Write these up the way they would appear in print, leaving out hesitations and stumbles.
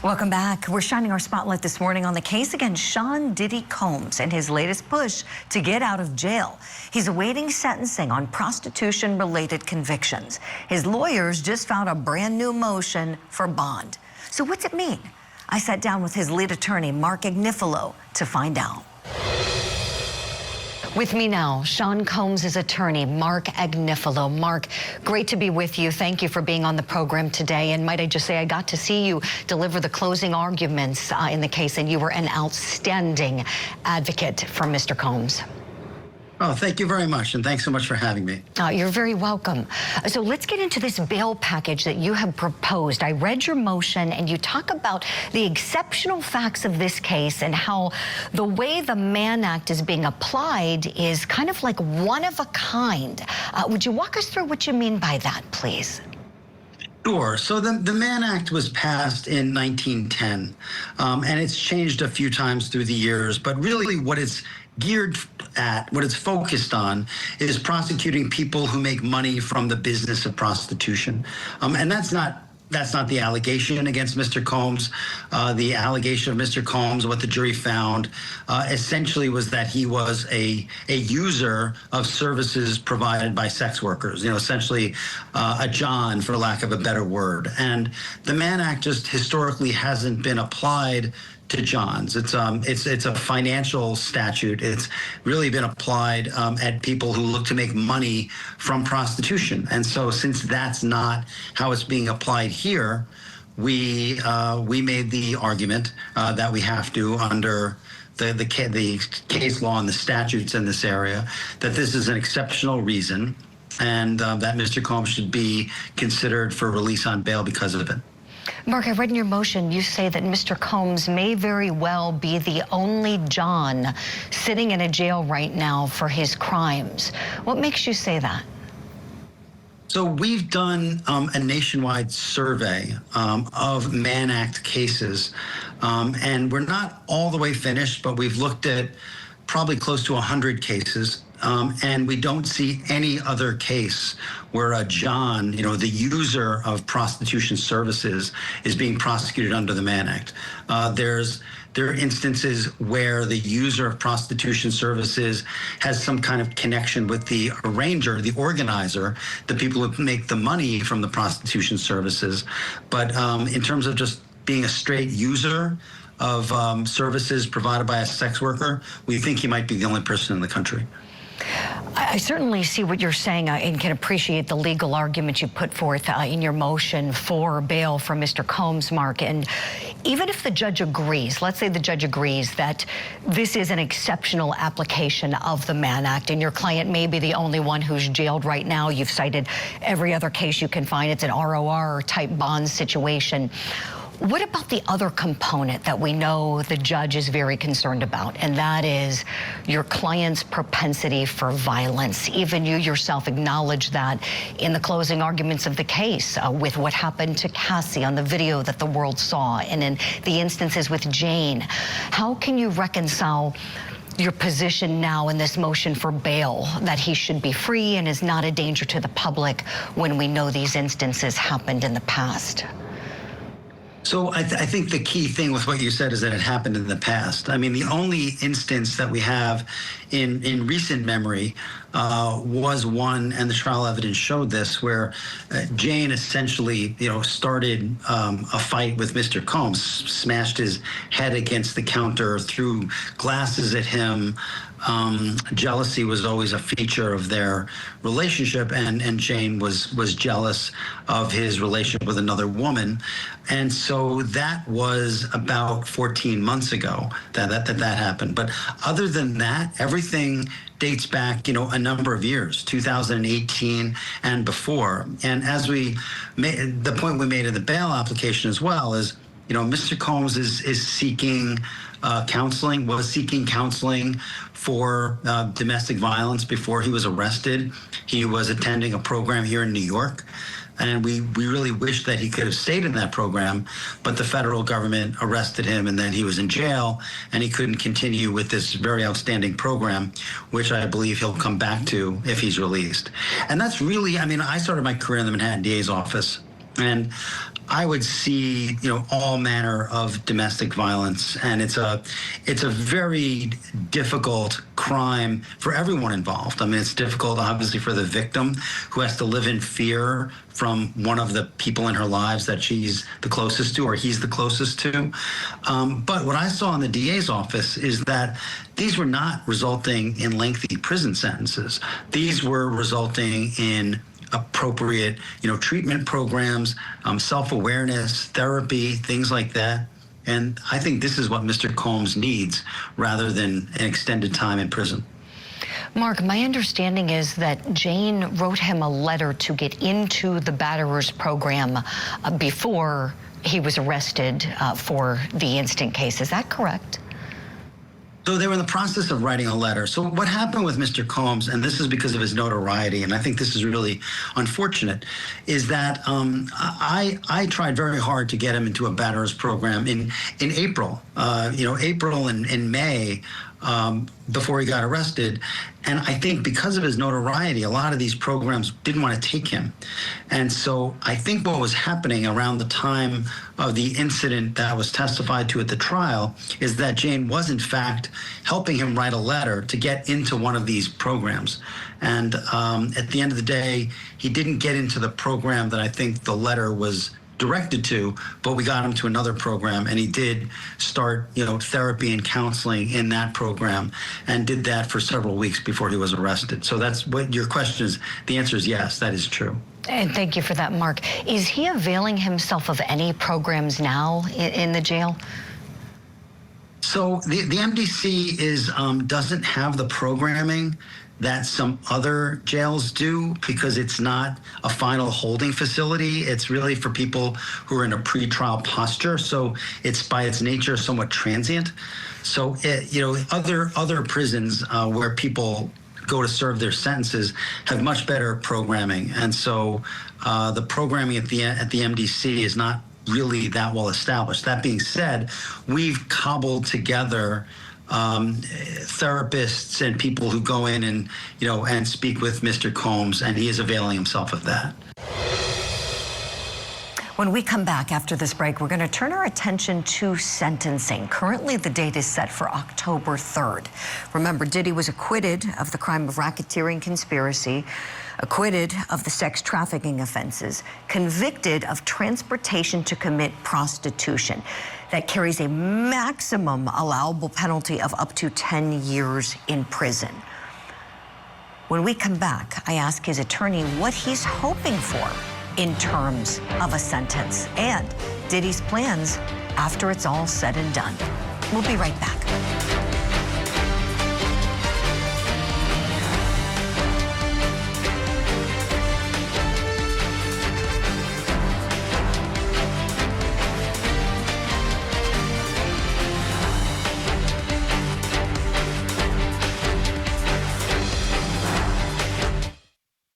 Welcome back. We're shining our spotlight this morning on the case against Sean Diddy Combs and his latest push to get out of jail. He's awaiting sentencing on prostitution-related convictions. His lawyers just filed a brand new motion for bond. So what's it mean? I sat down with his lead attorney, Marc Agnifilo, to find out. With me now, Sean Combs' attorney, Marc Agnifilo. Marc, great to be with you. Thank you for being on the program today. And might I just say, I got to see you deliver the closing arguments in the case, and you were an outstanding advocate for Mr. Combs. Oh, thank you very much, and thanks so much for having me. You're very welcome. So let's get into this bail package that you have proposed. I read your motion, and you talk about the exceptional facts of this case and how the way the Mann Act is being applied is kind of like one of a kind. Would you walk us through what you mean by that, please? Sure. So the Mann Act was passed in 1910, and it's changed a few times through the years, but really what it's geared at, what it's focused on, is prosecuting people who make money from the business of prostitution. And that's not the allegation against Mr. Combs. The allegation of Mr. Combs, what the jury found, essentially was that he was a user of services provided by sex workers, essentially a John, for lack of a better word. And the Mann Act just historically hasn't been applied to Johns. It's a financial statute. It's really been applied at people who look to make money from prostitution. And so since that's not how it's being applied here, we made the argument that we have to, under the case law and the statutes in this area, that this is an exceptional reason and that Mr. Combs should be considered for release on bail because of it. Marc, I read in your motion, you say that Mr. Combs may very well be the only John sitting in a jail right now for his crimes. What makes you say that? So we've done a nationwide survey of Mann Act cases, and we're not all the way finished, but we've looked at probably close to 100 cases. And we don't see any other case where a John, the user of prostitution services, is being prosecuted under the Mann Act. There are instances where the user of prostitution services has some kind of connection with the arranger, the organizer, the people who make the money from the prostitution services. But in terms of just being a straight user of services provided by a sex worker, we think he might be the only person in the country. I certainly see what you're saying and can appreciate the legal argument you put forth in your motion for bail for Mr. Combs, Marc. And even if the judge agrees, let's say the judge agrees that this is an exceptional application of the Mann Act and your client may be the only one who's jailed right now. You've cited every other case you can find. It's an ROR type bond situation. What about the other component that we know the judge is very concerned about, and that is your client's propensity for violence? Even you yourself acknowledge that in the closing arguments of the case with what happened to Cassie on the video that the world saw, and in the instances with Jane. How can you reconcile your position now in this motion for bail, that he should be free and is not a danger to the public, when we know these instances happened in the past? So I think the key thing with what you said is that it happened in the past. I mean, the only instance that we have in recent memory was one, and the trial evidence showed this, where Jane essentially, started a fight with Mr. Combs, smashed his head against the counter, threw glasses at him. Jealousy was always a feature of their relationship, and Jane was jealous of his relationship with another woman. And so that was about 14 months ago that happened. But other than that, everything dates back, a number of years, 2018 and before. And as we made, the point we made in the bail application as well is, Mr. Combs is seeking counseling, was seeking counseling for domestic violence before he was arrested. He was attending a program here in New York, and we really wish that he could have stayed in that program, but the federal government arrested him, and then he was in jail, and he couldn't continue with this very outstanding program, which I believe he'll come back to if he's released. And that's really, I started my career in the Manhattan DA's office, and I would see, all manner of domestic violence, and it's a very difficult crime for everyone involved. I mean, it's difficult, obviously, for the victim, who has to live in fear from one of the people in her lives that she's the closest to, or he's the closest to. But what I saw in the DA's office is that these were not resulting in lengthy prison sentences. These were resulting in appropriate, treatment programs, self-awareness, therapy, things like that. And I think this is what Mr. Combs needs rather than an extended time in prison. Marc, my understanding is that Jane wrote him a letter to get into the batterers program before he was arrested for the instant case. Is that correct? So they were in the process of writing a letter. So what happened with Mr. Combs, and this is because of his notoriety, and I think this is really unfortunate, is that I tried very hard to get him into a batterers program in April, April and May, before he got arrested. And I think because of his notoriety, a lot of these programs didn't want to take him. And so I think what was happening around the time of the incident that was testified to at the trial is that Jane was, in fact, helping him write a letter to get into one of these programs. And at the end of the day, he didn't get into the program that I think the letter was directed to, but we got him to another program, and he did start, therapy and counseling in that program, and did that for several weeks before he was arrested. So that's what your question is. The answer is yes, that is true. And thank you for that, Marc. Is he availing himself of any programs now in the jail? So the MDC doesn't have the programming that some other jails do, because it's not a final holding facility. It's really for people who are in a pretrial posture. So it's by its nature somewhat transient. So other prisons where people go to serve their sentences have much better programming, and so the programming at the MDC is not really that well established. That being said, we've cobbled together therapists and people who go in and and speak with Mr. Combs, and he is availing himself of that. When we come back after this break, we're going to turn our attention to sentencing. Currently, the date is set for October 3rd. Remember, Diddy was acquitted of the crime of racketeering conspiracy, acquitted of the sex trafficking offenses, convicted of transportation to commit prostitution. That carries a maximum allowable penalty of up to 10 years in prison. When we come back, I ask his attorney what he's hoping for in terms of a sentence, and Diddy's plans after it's all said and done. We'll be right back.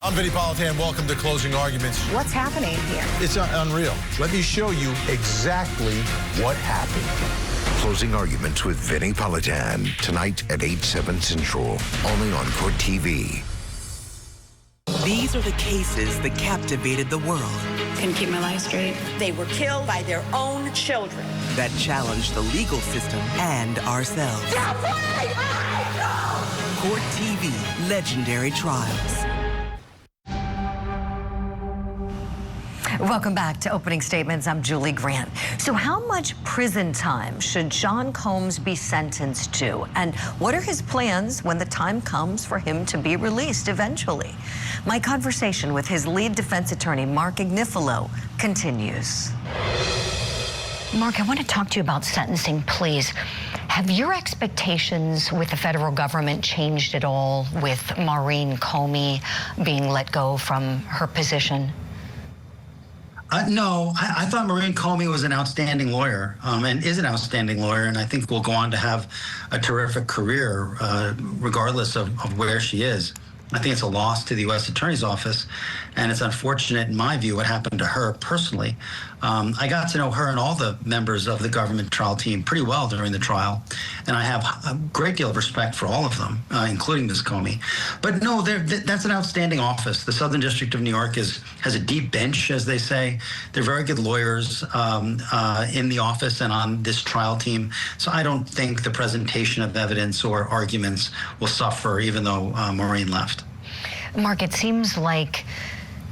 I'm Vinny Politan. Welcome to Closing Arguments. What's happening here? It's unreal. Let me show you exactly what happened. Closing Arguments with Vinny Politan, tonight at 8/7 Central, only on Court TV. These are the cases that captivated the world. Couldn't keep my life straight. They were killed by their own children. That challenged the legal system and ourselves. Court TV, Legendary Trials. Welcome back to Opening Statements. I'm Julie Grant. So how much prison time should Sean Combs be sentenced to? And what are his plans when the time comes for him to be released eventually? My conversation with his lead defense attorney, Marc Agnifilo, continues. Marc, I want to talk to you about sentencing, please. Have your expectations with the federal government changed at all with Maureen Comey being let go from her position? No, I thought Maureen Comey was an outstanding lawyer, and is an outstanding lawyer, and I think will go on to have a terrific career, regardless of where she is. I think it's a loss to the U.S. Attorney's Office and it's unfortunate, in my view, what happened to her personally. I got to know her and all the members of the government trial team pretty well during the trial, and I have a great deal of respect for all of them, including Ms. Comey. But no, that's an outstanding office. The Southern District of New York has a deep bench, as they say. They're very good lawyers in the office and on this trial team. So I don't think the presentation of evidence or arguments will suffer, even though Maureen left. Marc, it seems like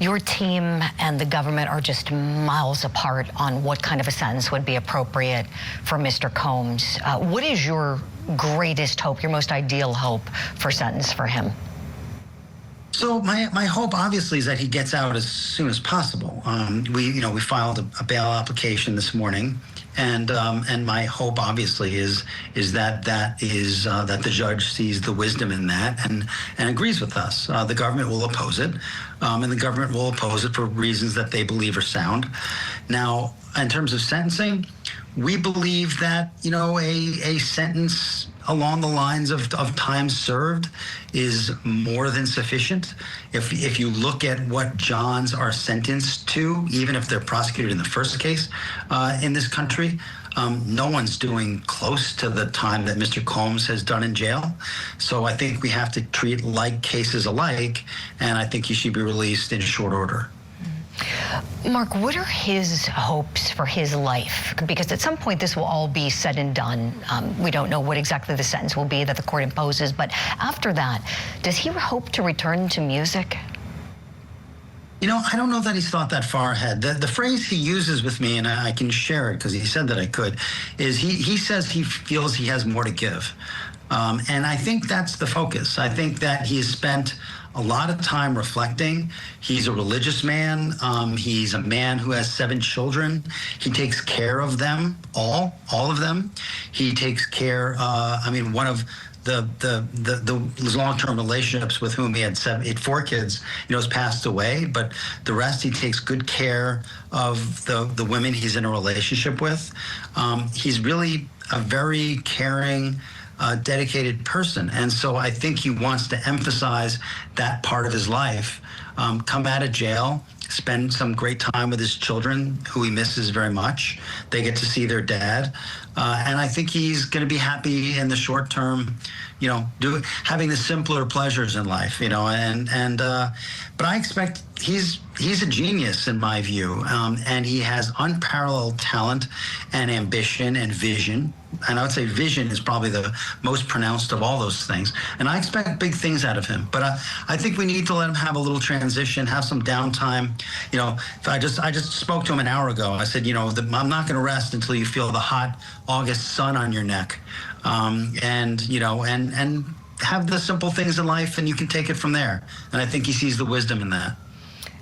your team and the government are just miles apart on what kind of a sentence would be appropriate for Mr. Combs. What is your greatest hope, your most ideal hope for sentence for him? So my hope, obviously, is that he gets out as soon as possible. We filed a bail application this morning, and my hope, obviously, is that the judge sees the wisdom in that and agrees with us. The government will oppose it, and the government will oppose it for reasons that they believe are sound. Now, in terms of sentencing, we believe that a sentence along the lines of time served is more than sufficient. If you look at what Johns are sentenced to, even if they're prosecuted in the first case in this country, no one's doing close to the time that Mr. Combs has done in jail. So I think we have to treat like cases alike, and I think he should be released in short order. Marc, what are his hopes for his life? Because at some point this will all be said and done. We don't know what exactly the sentence will be that the court imposes, but after that, does he hope to return to music? I don't know that he's thought that far ahead. The phrase he uses with me, and I can share it because he said that I could, is he says he feels he has more to give. And I think that's the focus. I think that he has spent a lot of time reflecting. He's a religious man. He's a man who has 7 children. He takes care of them, all of them. He takes care, one of the long-term relationships with whom he had 4 kids, has passed away, but the rest he takes good care of the women he's in a relationship with. He's really a very caring, dedicated person. And so I think he wants to emphasize that part of his life, come out of jail, spend some great time with his children, who he misses very much. They get to see their dad. And I think he's going to be happy in the short term, having the simpler pleasures in life, but I expect he's a genius in my view. And he has unparalleled talent and ambition and vision. And I would say vision is probably the most pronounced of all those things. And I expect big things out of him. But I think we need to let him have a little transition, have some downtime. I just spoke to him an hour ago. I said, I'm not going to rest until you feel the hot August sun on your neck. And have the simple things in life, and you can take it from there. And I think he sees the wisdom in that.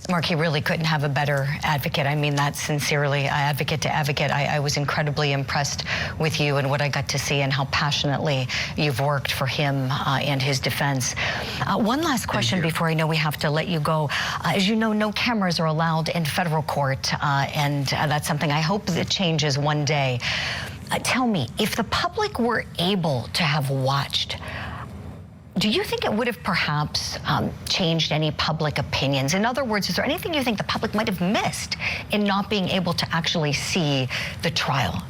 Marc, he really couldn't have a better advocate. I mean that sincerely, advocate to advocate. I was incredibly impressed with you and what I got to see and how passionately you've worked for him and his defense. One last question before I know we have to let you go. As you know, no cameras are allowed in federal court, and that's something I hope that changes one day. Tell me, if the public were able to have watched, do you think it would have perhaps changed any public opinions? In other words, is there anything you think the public might have missed in not being able to actually see the trial?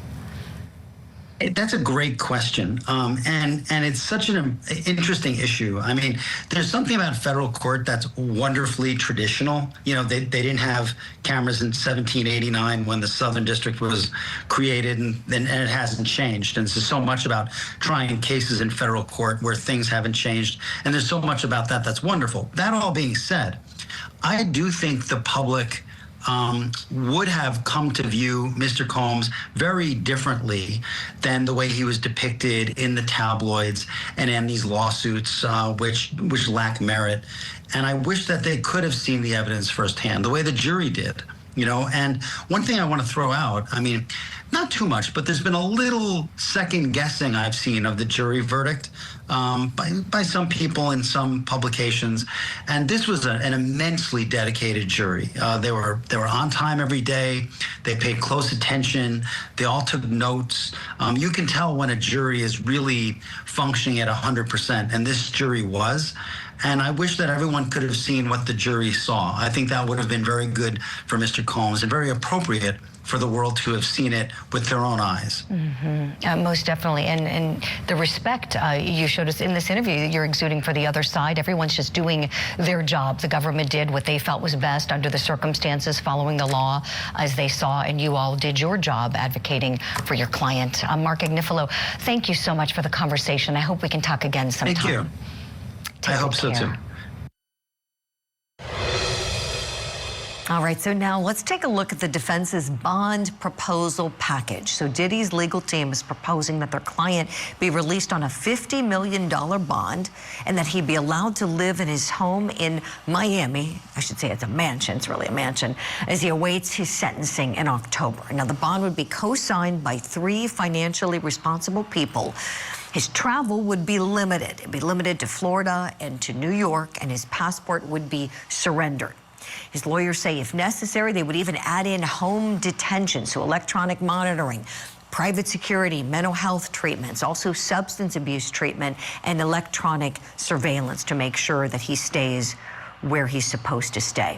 That's a great question, and it's such an interesting issue. I mean, there's something about federal court that's wonderfully traditional. They didn't have cameras in 1789 when the Southern District was created, and it hasn't changed. And there's so much about trying cases in federal court where things haven't changed, and there's so much about that that's wonderful. That all being said, I do think the public would have come to view Mr. Combs very differently than the way he was depicted in the tabloids and in these lawsuits, which lack merit. And I wish that they could have seen the evidence firsthand, the way the jury did. And one thing I want to throw out, Not too much, but there's been a little second guessing I've seen of the jury verdict by some people in some publications, and this was an immensely dedicated jury. They were on time every day. They paid close attention. They all took notes. You can tell when a jury is really functioning at 100%, and this jury was. And I wish that everyone could have seen what the jury saw. I think that would have been very good for Mr. Combs and very appropriate for the world to have seen it with their own eyes. Most definitely. And the respect you showed us in this interview that you're exuding for the other side. Everyone's just doing their job. The government did what they felt was best under the circumstances, following the law as they saw, and you all did your job advocating for your client. Marc Agnifilo, thank you so much for the conversation. I hope we can talk again sometime. Thank you. I hope so too. All right, so now let's take a look at the defense's bond proposal package. So Diddy's legal team is proposing that their client be released on a $50 million bond and that he be allowed to live in his home in Miami. I should say it's a mansion, it's really a mansion, as he awaits his sentencing in October. Now, the bond would be co-signed by 3 financially responsible people. His travel would be limited. It'd be limited to Florida and to New York, and his passport would be surrendered. His lawyers say if necessary, they would even add in home detention, so electronic monitoring, private security, mental health treatments, also substance abuse treatment, and electronic surveillance to make sure that he stays where he's supposed to stay.